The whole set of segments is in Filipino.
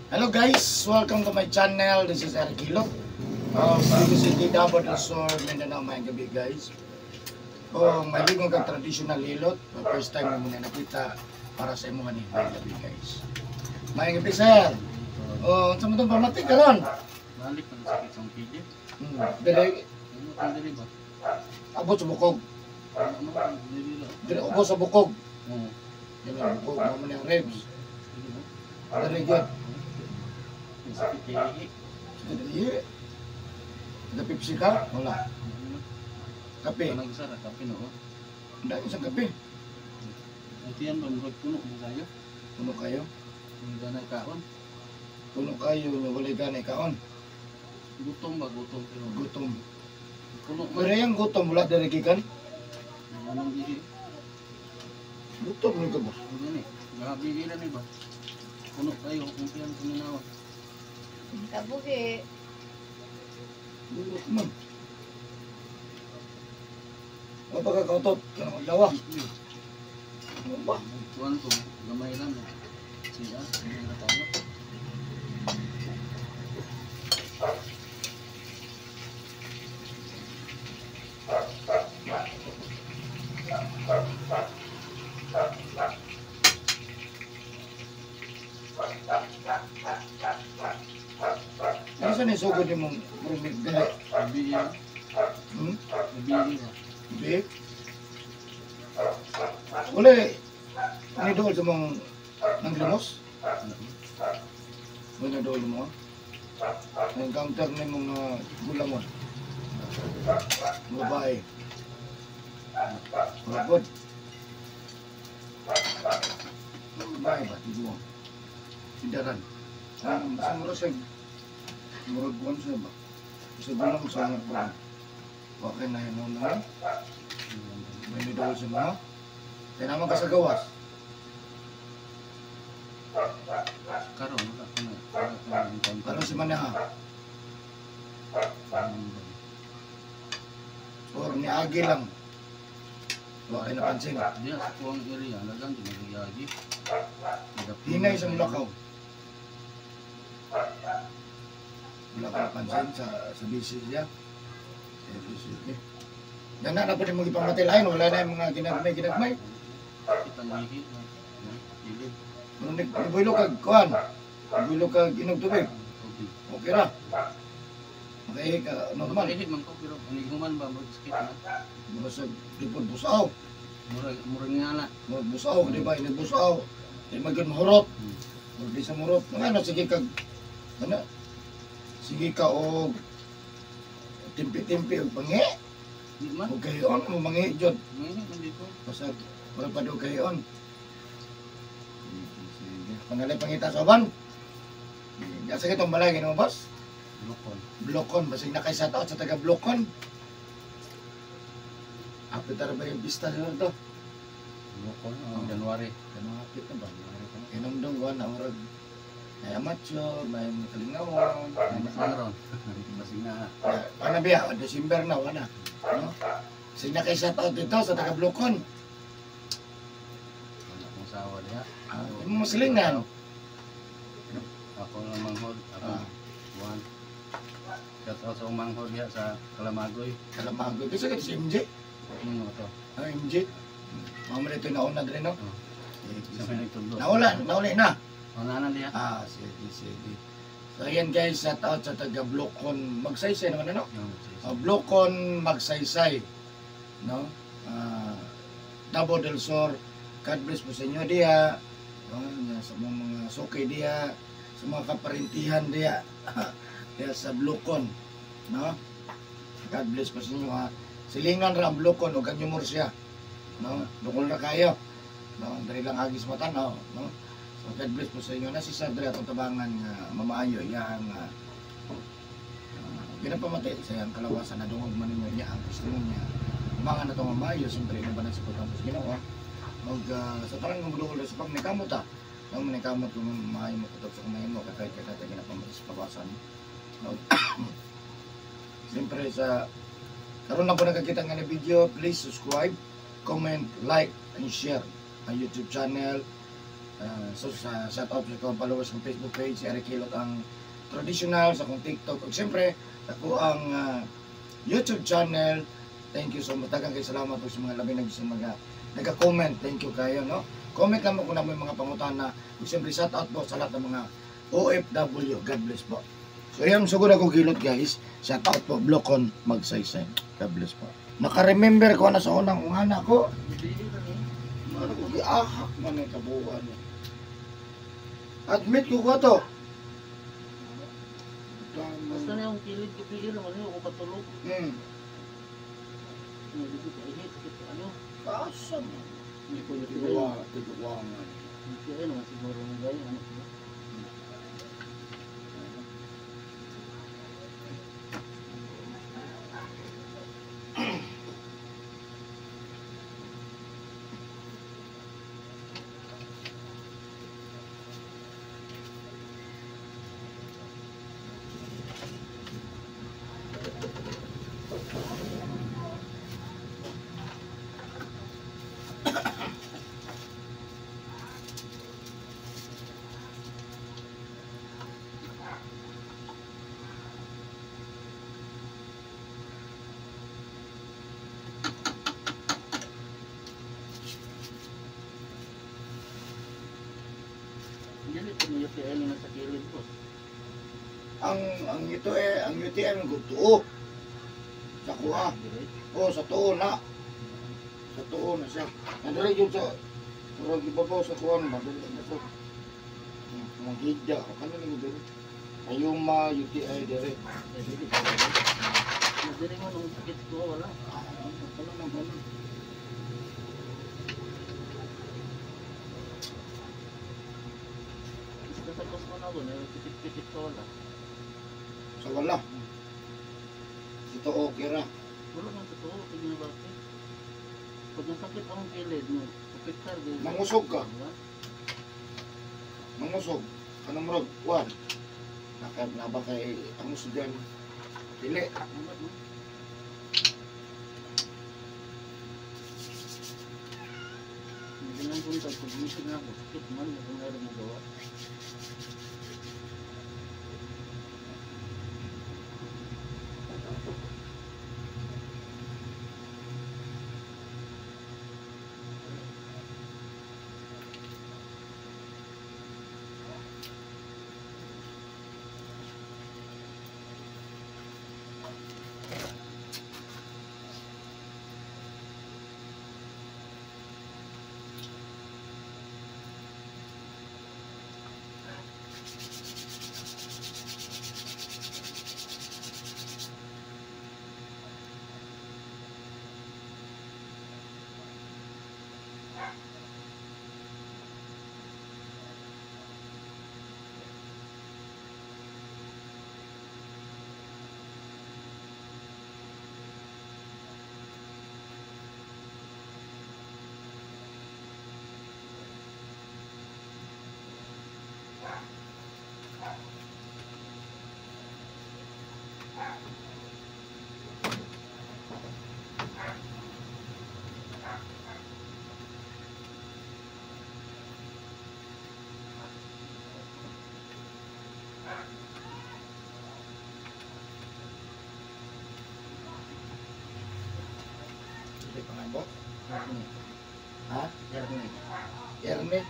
Hello guys, welcome to my channel. This is Eric Hilo. Dito sa Davao del Sur, Mindanao, may gabi guys. May ligong kag traditional hilot. First time mo muna nakita para sa imo ni may gabi guys. May gabi sir. Sa mo itong pamatik ka ron? Balik ng sakit sa pili. Dili, Ano kang dili ba? abot sa bukog. Ano kang dili lang? Dili, abot sa bukog. Oo. Dili, bukog naman yung ribs. Dili ba? Dili, good. Ang sakit ihi. Dili, napipsi ka? Wala. Kape. Anong sara? Kape no? Hindi, isang kape. Ito yan ba? Murag puno mo tayo? Puno kayo. Ang ganay kaon. Puno kayo, wala ganay kaon. Gutom ba? Gutom. Pero Gutom. puno mo. Pero yung gutom, wala darigikan. Anong ihi? Gutom nyo ka ba? Ano yan eh? Gabigilan eh ba? Puno kayo. Kung yan kuminawa. Kabuhi. Gutom man. Ano pa kakautot? Ano ang lawa? Ano ba? Tuwan ko. Gamay lang. Siya. Ano na tayo? Ano saan yung sugod yung mong rumig dali? Gabi yan. Hmm? Gabi ba? Big? Wala ni dool sa mong nanglimos? Wala dool mo? Encounter na yung mga gulamon. Babae. Malapot. Babae ba? Tigo. Tindaran. Sa mura siya. Muragwan siya ba? Sa gulang sa mga ba? Okay na yun na. May nidol sa mga. Kaya naman ka sa gawas. Karon wala ko na. Wala ko na encounter. Parang si Manaha. Or ni Agi lang. Wala kayo napansin. Dia sa kuwang area, lagang di nagyagi. Hinay sa Mulakaw. Wala ka napansin sa busy siya. Sa busy siya. Yan na po din mga ipamatay lain. Wala na yung mga ginagmay. Kita ngihi na. Ilid. Nagbuilo kag kuhan. Nagbuilo kag inog tubig. Okay. Okay ra. Okay ka normal. Ngihi man ko pero human ba mo sakit na. Busog lipod busaw. Murag nga na. Busaw, di ba? Busaw. Di magin mahurot. Or di sa murot. Ano, sige kag ano? Sige ka og timpi-timpi og pangi. Di man. Og kayon mo mangi jud. Ngihi man dito. Basta wala pa daw kayon. Pangalay pangita sa uban. Ya sa kitong balay gino boss. Lokon. Blokon basig na kay sa tao sa taga Blokon. Apitar ba yung pista nila to? Lokon January. Ano apit na ba? Inumdong ko na orag. May amateur, may kalingawan. Ano karon? Basig na. Ano biya? December na, wala. No? Sige kay sa tao dito sa taga Blokon. Wala kong sawa diha. Yung muslingan. Ako lang manghod. Ako. Ah. One. Shout out sa manghod diha sa Kalamagoy. Kalamago. Kasi kasi si MJ. Ano to? MJ. Mama dito nauna din, no? Oh. Sa pinagtudlo. Nauli na. Wala na diha. Sige. So ayan guys, shout out sa taga Blokon. Magsaysay naman, ano? Yung Blokon, Magsaysay. No? Davao del Sur. God bless po sa inyo diya. Sa mga sukay diya. Sa mga kaparintihan diya. Diya sa Blokon. No? God bless po sa inyo ha. Silingan ra ang Blokon o kanyumor siya. No? Dukol na kayo. No? Dari lang agis mata no? No? So God bless po sa inyo. Na si Sadre atong tabangan nga mamaayo yang ginapamatay sa yang kalawasan na dungog man ninyo niya ang gusto niya. Umangan na itong mamaayo, siyempre na ba na sa pagkakas ginawa. Og sa parang ngudol sa pag nikamot nang nikamot kung maayo mo tutok sa kumain mo kahit kaya ginapamatay sa pabasan. Siyempre sa karon na po nakakita nga na video, please subscribe, comment, like, and share ang YouTube channel So sa shout out sa kong followers ng Facebook page, si Eric Hilot ang traditional sa kong TikTok. Ug siyempre ako ang YouTube channel. Thank you so much. Daghang kay salamat po sa mga labi nag-comment. Thank you kayo, no? Comment lang mo kung may mga pangutana. Ug siyempre shout out po sa lahat ng mga OFW. God bless po. So yan, sugod ako Hilot guys. Shout out po Blocon Magsaysay. God bless po. Naka-remember ko na sa unang ungana ko. Ano ko giahak man ang kabuuan. Admit ko to. Basta na yung kilid ko pili naman yun, ako patulog. Hindi ko kahit, ano? Kaasa mo. Hindi ko yung Tiguangan. Kaya naman siguro ng gaya, ano ko. Hindi ko niyo si Ellie nasa kilid ko. Ang UTM gutuo. Sa kuha. Oh, sa tuo na. Sa tuo na siya. Nadali yun sa murag ibabaw sa kuha na. Nadali na sa mga higda. Ano lang yun? Ayuma, UTI, dire. Madali mo nung sakit ko, wala. Ano lang ba? Basta sa kosmo na ako, pitit-pitit ko wala. Sa wala. Ito okay ra. Wala man totoo, tignan na bakit. Pag nasakit akong kilid mo, kapiktar din. Mangusog ka. Mangusog. Anong murag? Wan. Naba kay ang usog yan. Dili. Wala mo. Ganang punta, pag gising na ako, sakit man, kung meron mo gawa. Hindi pa nga ba? Erne. Ha? Erne. Erne?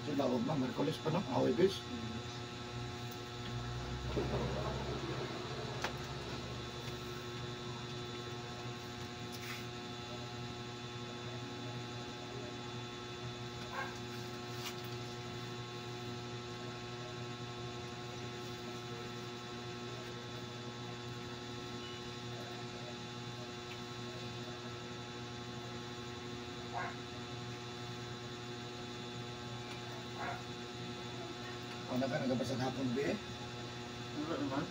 Sila huwag na, Merkulis pa no? Away bis. Ano ka nagabasag hapon ba eh? Wala naman.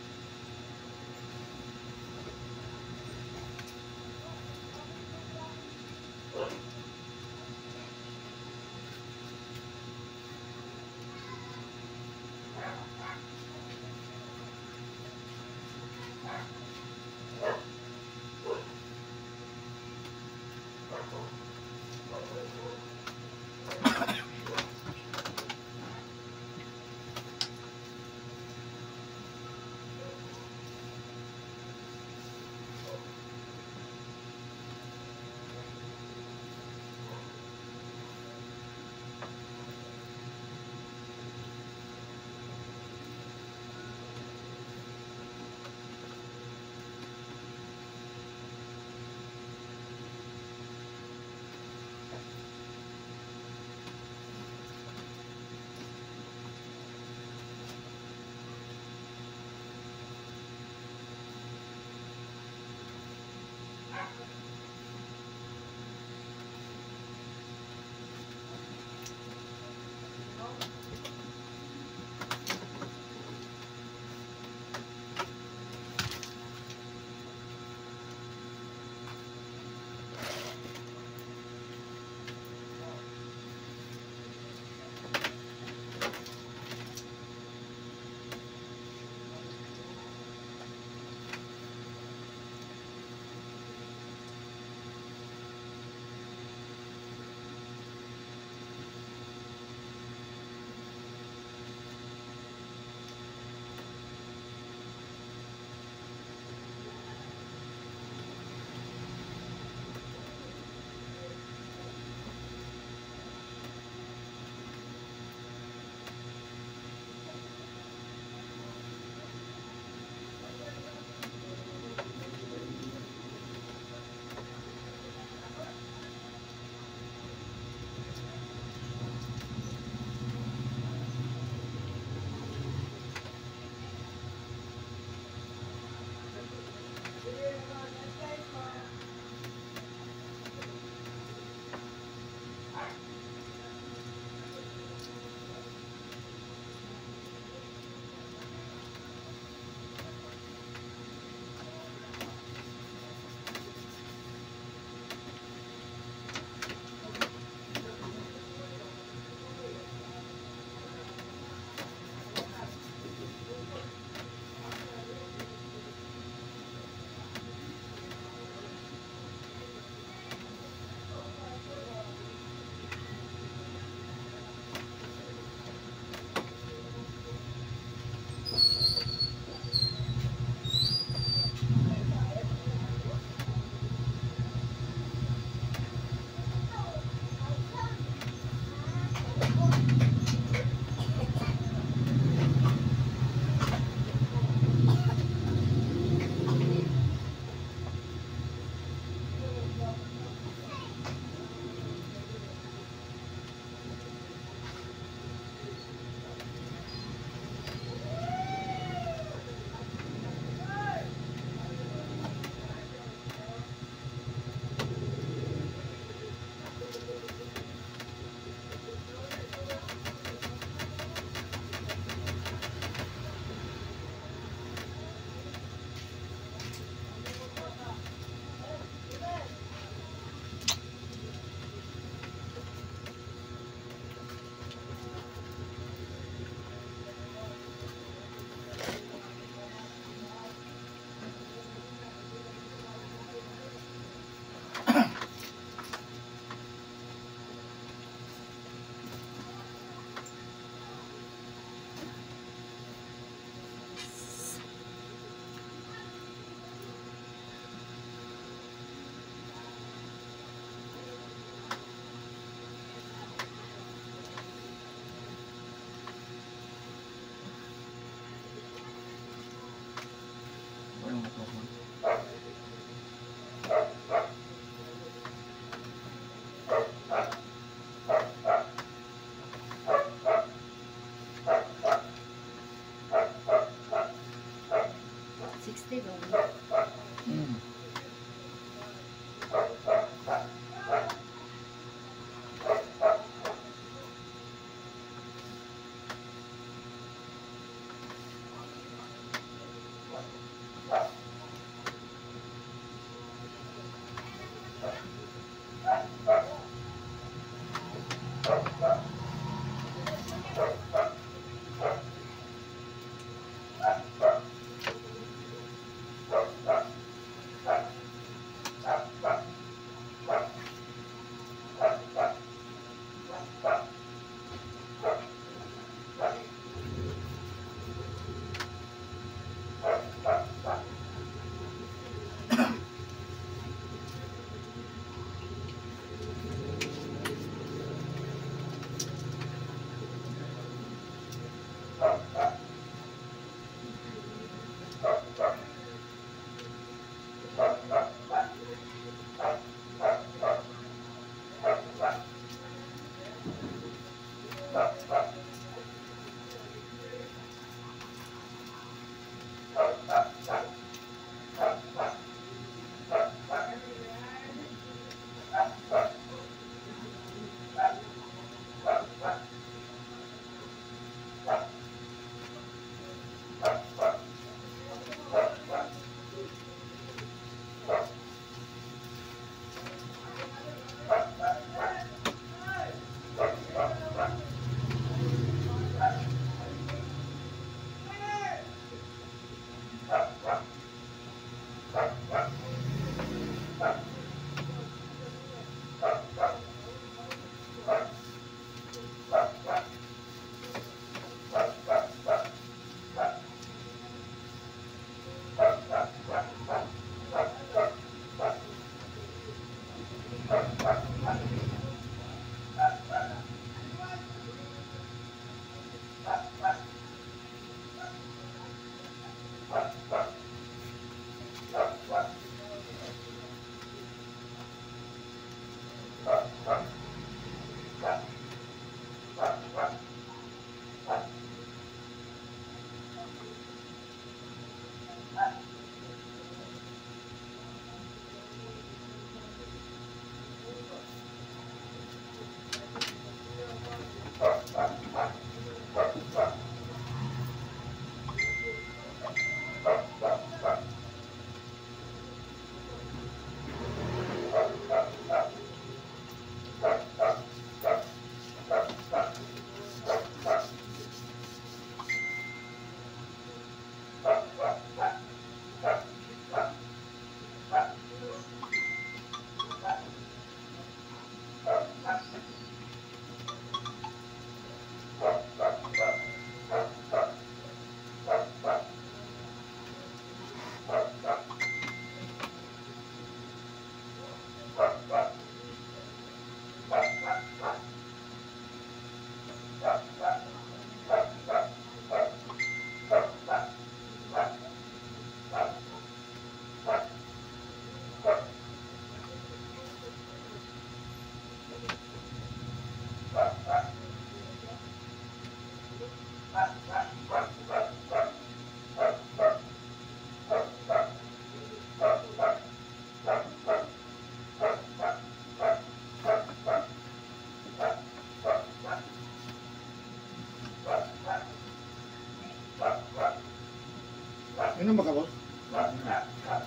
Minum ba ka, boss?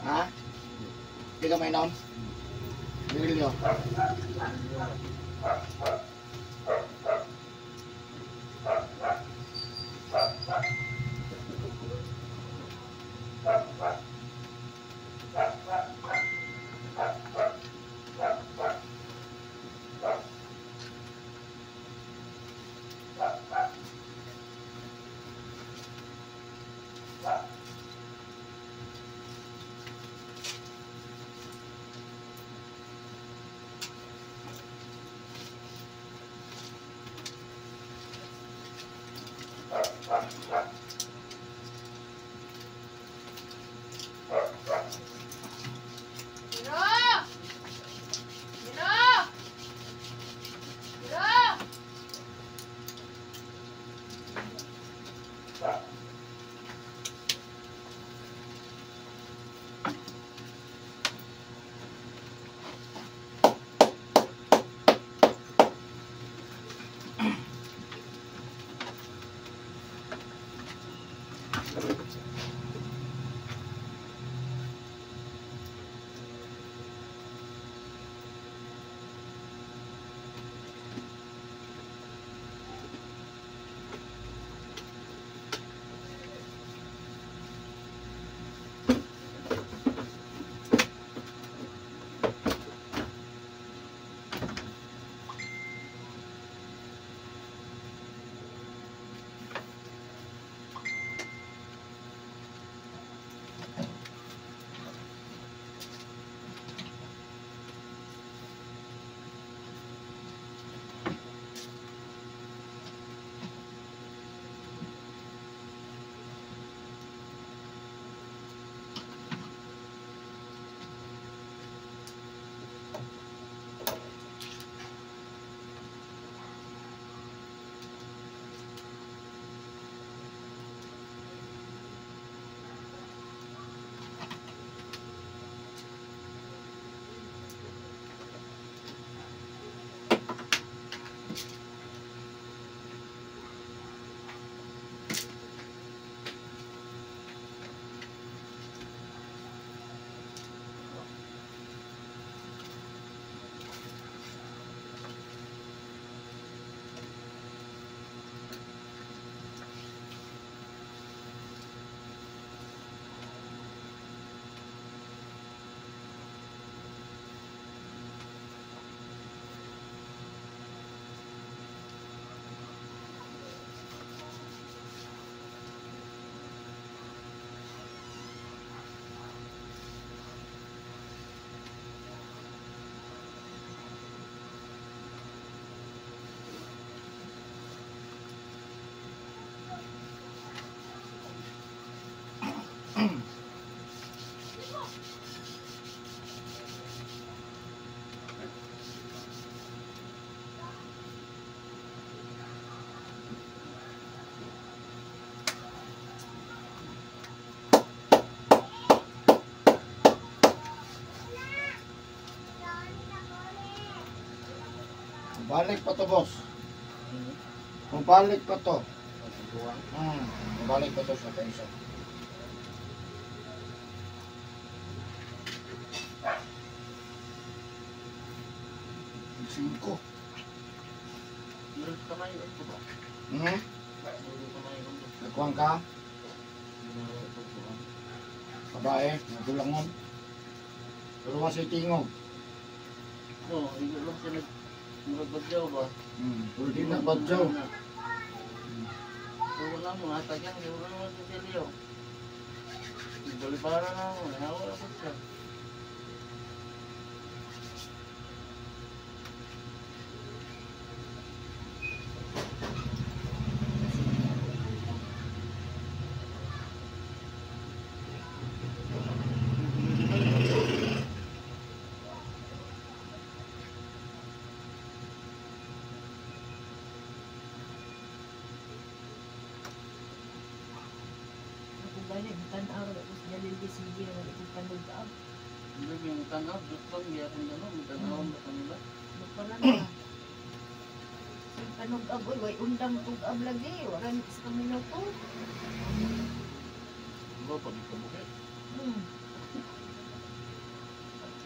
Ha? Di ka mainom? Birilyo. Balik pa to, boss. Hmm. Mabalik pa to. Pagbuwang. Mabalik pa to sa pension. Singko. Meron kamay ito ba? Hmm? Meron kamay ito. Nagkuhan ka? Meron pagbuwang. Babae, nagulangon. Pero kasi tingog. No, hindi lang sila magabadyaw ba? Pwede na badyaw. Wala mo, natagyan, wala naman sa Silio. Balibara na ako, nawala ko siya. Ako gani, tanaw, tapos dalil di sige, wala ko panugab. Hindi yung tanaw, dutong, giyapon na no, yung tanaw ba kanila? Wala na. Yung panugab, uy, way undang tugab lagi. Wala sa kaminaw ko. Diba, pag ikabukit.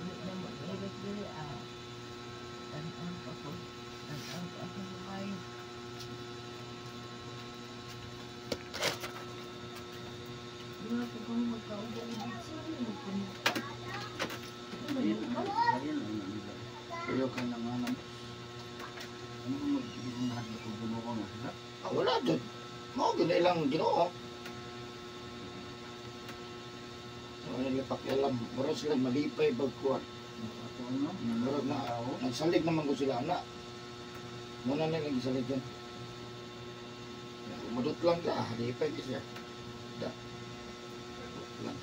Hindi na mag-irik dili, tanaw pa ko. Tanaw pa ako lumay. Wala ko kung magkaugay-igit sila. Ayun, ayun, ayun. Kayo ka na nga naman. Ano mo magbibigong lahat na kung gumawa mo sila? Wala dyan. Mga ganyan lang ginoo. Wala nila pakialam. Mura sila malipay bagkuhan. Ako ano? Mura na nagsalig naman ko sila anak. Muna na lang isalig dyan. Madot lang ka. Halipay ka siya. Da. Madot lang.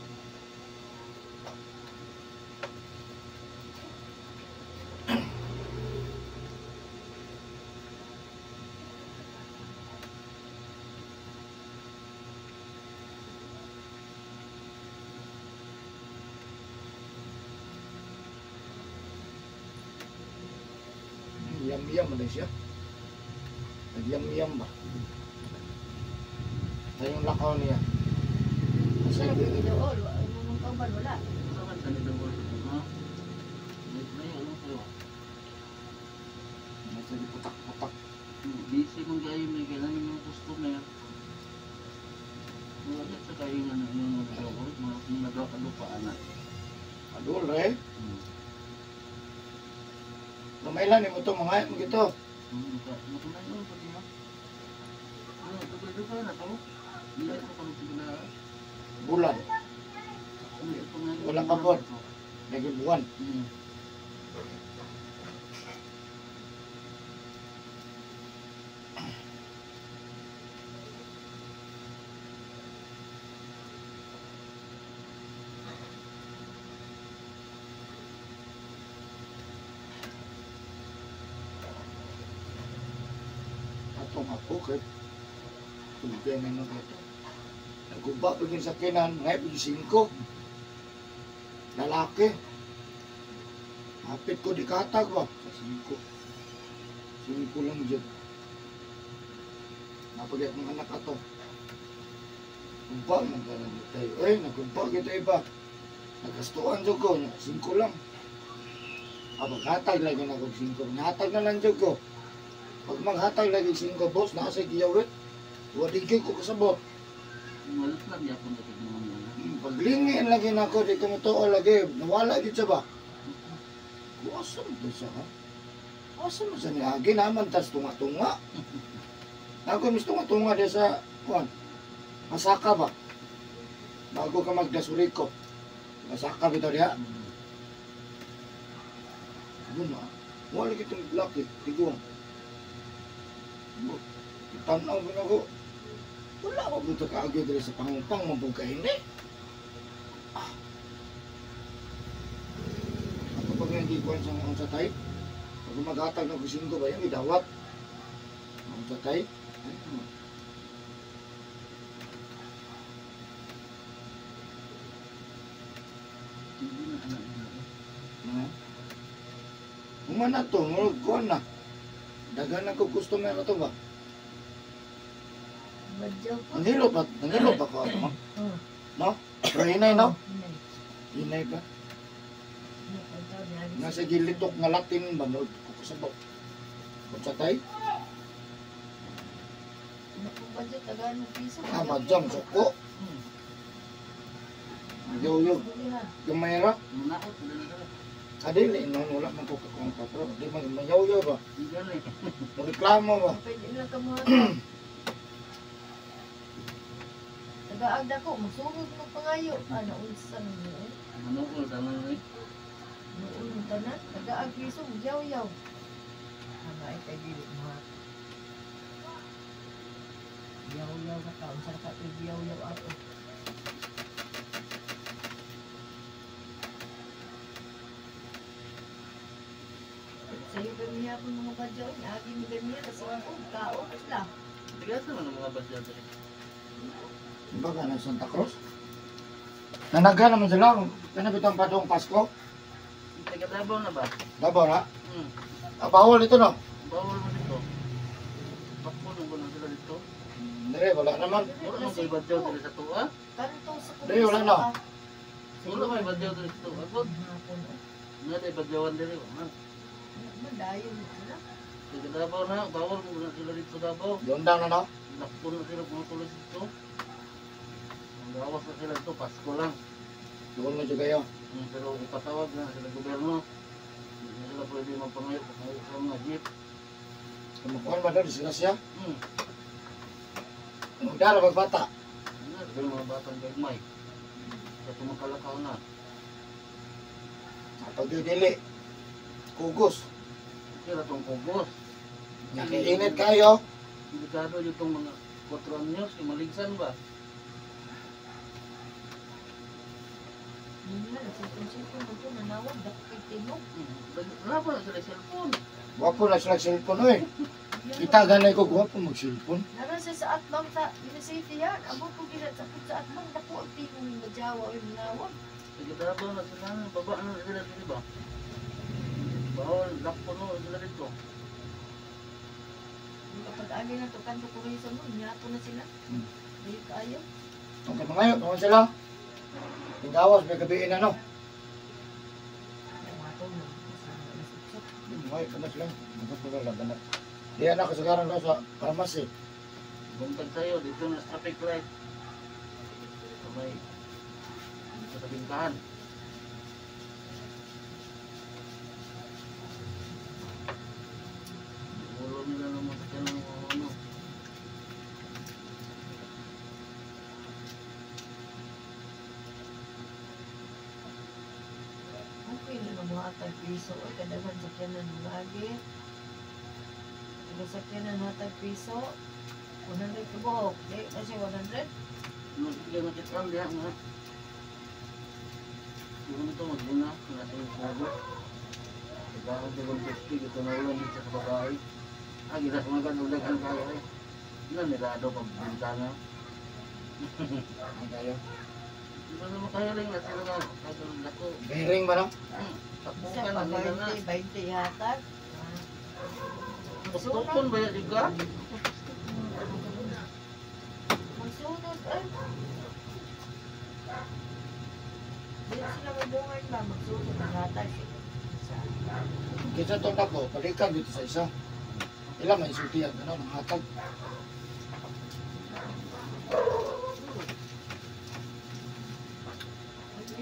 Yam-yam na siya. Nag-yam-yam ba? Sa yung lakaw niya. Kasi Sabi ko doon, mong kauban, wala. Saan sa nila mo? Ha? May ano kayo? nasa di putak-putak. Busy mong kayo, may kailangan yung customer. Wala sa kayo nga na yung nagkakadupaan na. Adul eh. Lumailan ni mo ito mga mo gito. Matumayon pa diya. Ano, tuga-tuga na to? Hindi ito pang sigla. Bulan. Walang kapot. Naging buwan. Atong ako kay tugay na nung ito. Nagkuba pagin sa kinan, ngayon pagin 5. Lalaki. Hapit ko di katag ba? Sa 5. 5 lang dyan. Napagay akong anak ato. Kumpa, nagkaroon tayo. Eh, nagkumpa kita iba. Nagastuan dyan ko, 5 lang. Paghatag lagi na kong 5. Nahatag na lang dyan ko. Pag maghatag lagi 5, boss, nasa giyawit. Wadi ko kasabot. Malit lang yapon na tignan mo. Paglingin lagi na ako, di ko mutuo lagi. Nawala dito ba? Kuwasa mo to siya, ha? Kuwasa mo sa niyagi naman, tas tunga-tunga. Ako mis tunga-tunga din sa, kuwan, masaka ba? Bago ka magdasuriko. Masaka bito diha. Ano na? Wala kitong laki, tiguang. Tanaw mo na ko. Wala ko buto kaagyo dito sa pangupang, mabog ka hindi. Ako pag hindi ko ang satay, pag maghatag ng kusing ko ba yan, idawat. Ang satay, ay naman. Hindi na anak nila. Umana to, murag kuhan na. Dagan ako customer na to ba? Badyaw po. Nangilo ba ko ako? Oh. No? Pero hinay, no? Hinay. Hinay ba? Badyaw niya. Nasa gilitok nga Latin ba? No? Kusabok. Kutsatay? Ano po badyaw? Tagaan ng piso. Jam, suko. Yo, gamayra. Manakot, hindi na sila. Adili, no, wala man ko kakong patro. Di man, mayaw-yaw ba? Hindi na eh. Reklamo ba? Pwede na ka mga Tagaagda ko, magsunod mo pangayo. Ano, unsan mo eh. Manukol, tama na eh. Noon yung tanan, tagaag piso, yaw-yaw. Ano ay kay dili mga yaw-yaw na ka. Unsan ka ito yaw-yaw ako. Sa'yo gamiya ko mga badyaw, agi mo gamiya, kasi ako, kaon sila. Tigas naman ang mga badya dito. Baga na Santa Cruz? Nanaga naman sila. Kanabitang padong Pasko. Taga-Davao na ba? Dabaw na. Hmm. Bawal ito, no? Bawal mo dito. Papunong ko na sila dito. Dire, wala naman. Wala nang may badyaw dito sa tuwa. Kanto sa Dili, wala na. Wala may badyaw dito sa tuwa. Ako, Hapon, nga tayo badyawan dito. madayo mo sila. Taga-Davao na, bawal mo na sila dito sa Davao. Doon daw na, no? Nakpun na sila mga tulis dito. Ang gawas na sila dito, Pasko lang. Doon mo dyan kayo. Pero ipatawag na sila gobyerno. Hindi na sila pwede magpangayo sa mga jeep. Kumukuhan ba daw, disgrasya? Hmm. Magdala magbata. Ano, pero mga batang gagmay. Sa tumakalakaw na. Pagdidili. Kugos. Kaya itong kugos. Nakiinit kayo. Delikado yung itong mga 4 anyos, imaligsan ba? Yun nga, sipon-sipon mo ito, nanawag, dakit tinog. Wala pa na sila cellphone. Wapo na sila cellphone, oy. Kita ganay ko, gwapo mag-cellphone. Naran siya sa atbang sa Unicity yan. Amo po ginasapit sa atbang, dako ang tingong yung madyawa o yung nanawag. Taga-Davao na sila, baba na sila dito ba? Bawal, lakpo no, sila dito. Kapag ali na to, kanto ko rin sa mo, nyato na sila. Dahil kayo. Ang kamangayo, naman sila. Tinggawas, may gabiin ano. Nyato na. Nasuksok. Ngayo ka na sila. Magkatuloy lang na. Diyan na kasagaran daw sa pharmacy. Buntag tayo, dito na sa traffic light. So may, sa tabingkahan. Ulo nila naman sa kanang ano. Okay na mga atag piso. O kadagan sa kyanan ng lagi. Kada sa kyanan atag piso. 100 kabuhok. Di na siya 100. Hindi makitral diya nga. Yung ito mag-una, nasa yung sago. Pagkakang sa 150, ito na ulan dito sa babae. Ginas mga ganulag ang kaya eh. Nilado pag bintana. Ang kayo. Di ba naman kaya lang na sila nga, kagulag ako. Bearing ba no? Tapukan Isa na pa nila na. 20 hatag. Tukon ba yan juga? Magsunod ay. Di sila mabungay ba? Magsunod ang hatag. Kita to na ko, palikan dito sa isa. Ilang may isultihan, ano, ng hatag.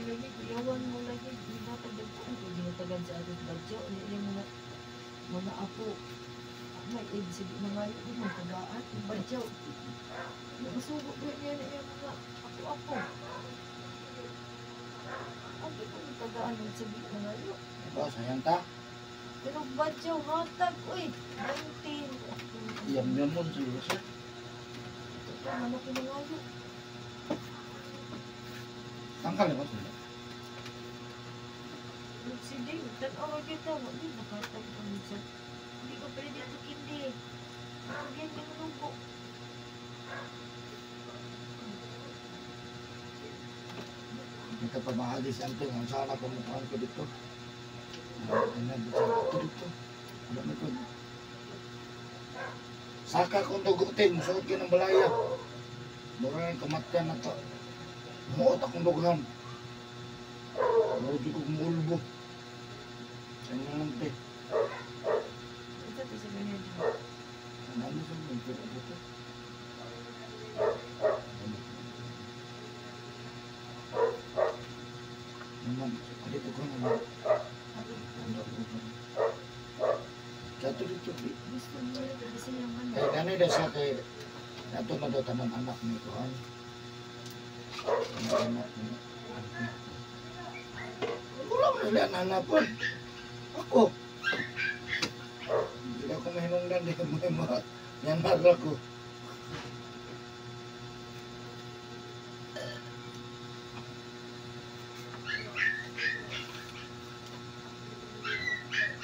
Lagi, kuyawan mo lagi. Di ba pagdagpuan ko, ginatagan sa ating badyo. Hindi mga apo. May aid, sige na nga yun, mga tagaan, yung badyo. Nagsugo ko yan yung mga apo-apo. Ang yung tagaan yung sabi na nga yun. Diba, sayang ta. Pero badyo, hatag, uy, 19. Yam-yam mo siguro siya. Ito pa, ano kinangayo. Tangkal naman sila. Sige, tanawa kita, hindi nakatag ang isa. Hindi ko pwede ito hindi. Pagyan yung lupo. Kita pa mahali si Ante, kung sana pumukuhan ko dito. Ano dito? Ito dito. Ano na ko? Saka kong dugutin, suot ka ng balaya. Mura yung kamatyan na to. Muot akong dugan. Mura di ko kumulbo. Ano lang te. Ito to sa ganyan. Ano sa mga ito? Ano to? Naman, dito ko naman. Kato dito. Gusto mo na kasi yung ano. Kaya ganun din siya kay nato na daw tanan anak ni Kuan. Anak ni. Wala mo nila nanapon. Ako. Hindi ako mahinungdan di mo mga yanar ako.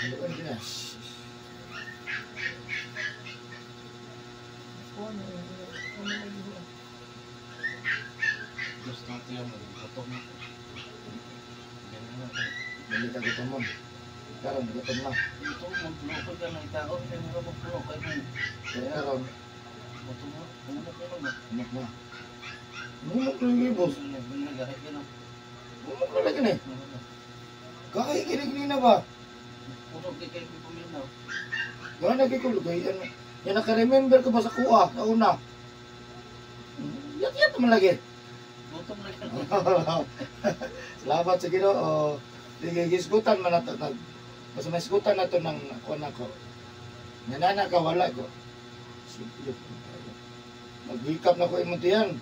Ano ba niya? Ano na yun? Gusto natin yan, gutom na. Ganyan na tayo. Hindi ka gutom mo. Karon gutom na. Ito, magpulo ka ng taon, kaya mga magpulo kayo mo. Kaya karon Gutom mo, kumulak ka naman. anak na. Mumok na yung ibos. Nagahit ka na. Mumok na lagi na. Kakakikinig na ba? Puto, di kayo puminaw. Gano'n nagkikulugay. Yan naka-remember ko ba sa kuha na una? Yat naman lagi. Gutom na ka. Salamat sa Ginoo. Gisgutan man nato. Basta may isgutan na to ng kuha ko. Nanana ka, wala ko. Simple. Maghikap na ko imong tiyan.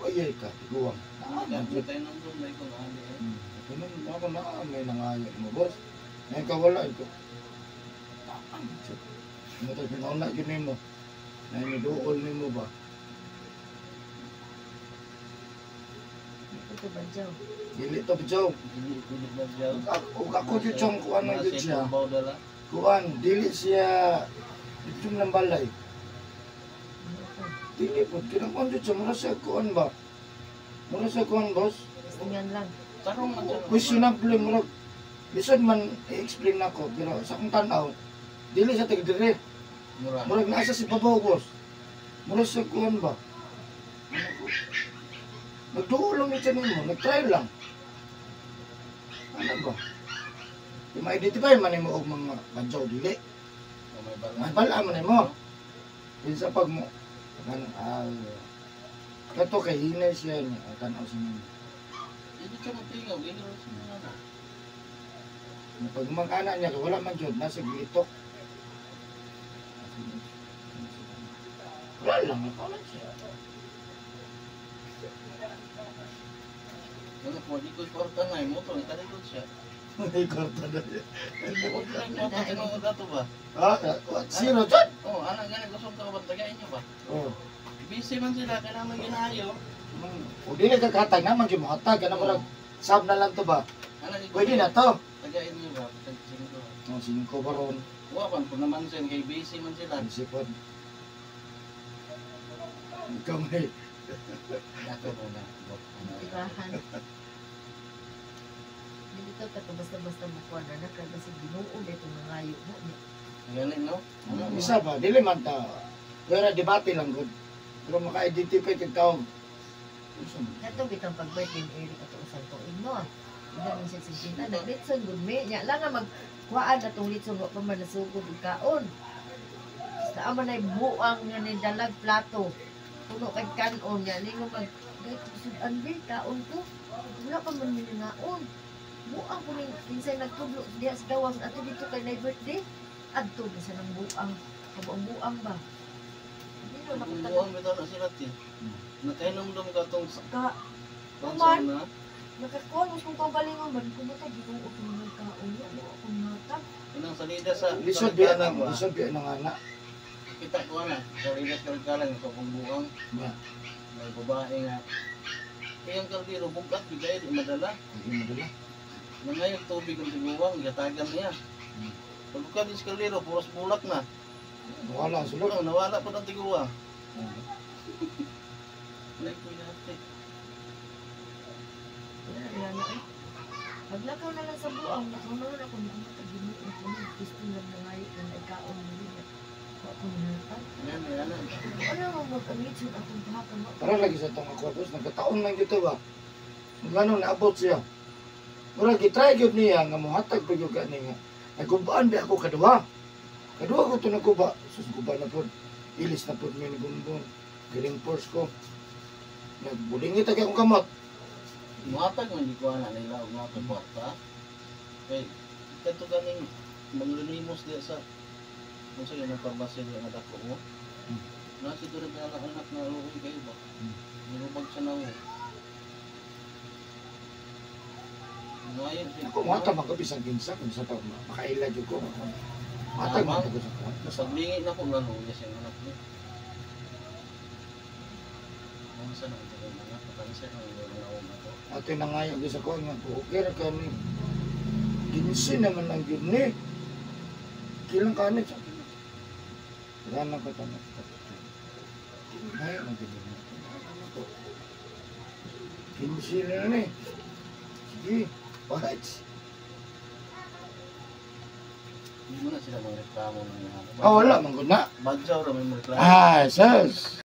Uyay ka, tiguang. Gamit tayo ng doon, may kung ano. Ganun ako na may nangayo mo, boss. Ngayon ka wala ko. Ano tayo pinauna gini mo? Na iniduol ni mo ba? Ito ba, Joe? Dili to bidyaw. Hindi na dyan. Ug ako dito siyang kuhan ng dito siya. Baw dala. Kuhan, dili siya dito ng balay. Dili po, kinakuhan dito siya. Mura siya kuhan ba? Mura siya kuhan, boss? Tingnan lang. Tarong man dyan. Questionable, mura. Bisan man i-explain ako, pero sa akong tanaw, dili siya tigdiri. Mura. Murag nasa si babaw, boss. Mura siya kuhan ba? Nagduulong ni siya mo, nag-try lang. Ano ba? Di ma-identify man mo og mga badyaw dili. May bala. May bala man mo. Pinsa pag mo kato kay hinay siya niya, tanaw sa mga. Hindi siya matingaw. Hindi rin siya mga. Pag mag-ana niya, wala man jud nasa glitok. Wala lang, wala siya. Ano po, di ko iporta na. Moto, italikod siya. May karta na niya. Huwag na yung moto, tinawag ato ba? What? Zero dyan? Oo, anak ganun. Gusto ka ba tagayin niyo ba? Oh. Busy man sila, kaya naman ginayo. O dili ka katag naman yung mga tag, ano mo lang, sab na lang to ba? Anak, Pwede na to. tagayin niyo ba? Tagayin ko. O, singko ba ron? Wapan po naman siya, kay busy man sila. Isipon. Ikaw may. Ako muna. Tirahan. Dito ka to basta-basta makuha na na kasi binuod itong nangayo mo. Galing, no? Ano? Isa ba? Dili man ta. Pero debate lang good. Pero maka-identify kag tao. Nato bitang pag-birthday ni Eric ato usang tuig no. Ina ni siya sa sinta naglitson gud me. Nya lang nga magkuhaan atong litson wa pa man nasugod og kaon. Basta amo nay buang nga ni dalag plato. Puno kay kanon nya lingo mag sudan bi kaon ko. Wala pa man ni naon. Buang ko ni kinsay nagtudlo diha sa gawas ato dito kay nay birthday. Adto na sa nang buang. Kabuang ba? Dito na ko taga Buang bitaw na sila, ti. Nakainom-dom ka tong ka sponsor na. nakakuha mo kung pabalingon man kung ba't gitong utong ng kaon mo akong nata. Inang salida sa... Lisod biya nang, lisod biya nang anak. Kita ko na. Salida sa kalkalan. Ito kong buang. Yeah. May babae nga. Kayang kaldero, bukat, bigay, di madala. Hindi madala. Nangayang tubig ang tiguang, gatagan niya. Pagbukat din sa kaldero, puros bulak na. Wala sulod. Sulong, nawala pa ng tiguang. Like ko yate. Wala na eh. Paglakaw na lang sa buang, nakaw na ako na ang matagimu at mga gusto lang na ngayon na nagkaon mo niya. Ako nilatan. Yan, yan. Ano mo mag-amit sa akong hapon? Para lagi sa itong ako, boss, nagkataon lang dito ba? Ngano naabot siya. Mura gitry gyud niya nga mohatag pa gyud ani nga. Nagubaan ba ako kaduha? Kaduha ko to naguba. Sus guba na pod. Ilis na pod mi ni bumbong. Galing force ko. Nagbulingit ako akong kamot. Matag man di ko ana nila og mga kwarta. Kay kadto ganing manglimos diya sa kung sa yung pharmacy nga dako mo. Nasi duro na anak na luoy kayo ba. Nilubag sa nawo. Ngayon siya. Ako mata magkabisang ginsa kung sa taon makaila jud ko. Matag man ko sa taon. Nasaglingi na ko nga luoy sa anak niya. Ano sa nang ito mga patansa ng mga uma ko. Ato nangayo gyud sa ko nga okay ra kani. Ginsi naman ang gyud ni. Kilang kanit sa akin. Wala na ko tanong. Ay, magiging ito. Ginsi na ni. Sige. What? Hindi mo na sila mga reklamo ng mga. Ah, wala man gud na. Badyaw ra may mga reklamo. Ah, sus.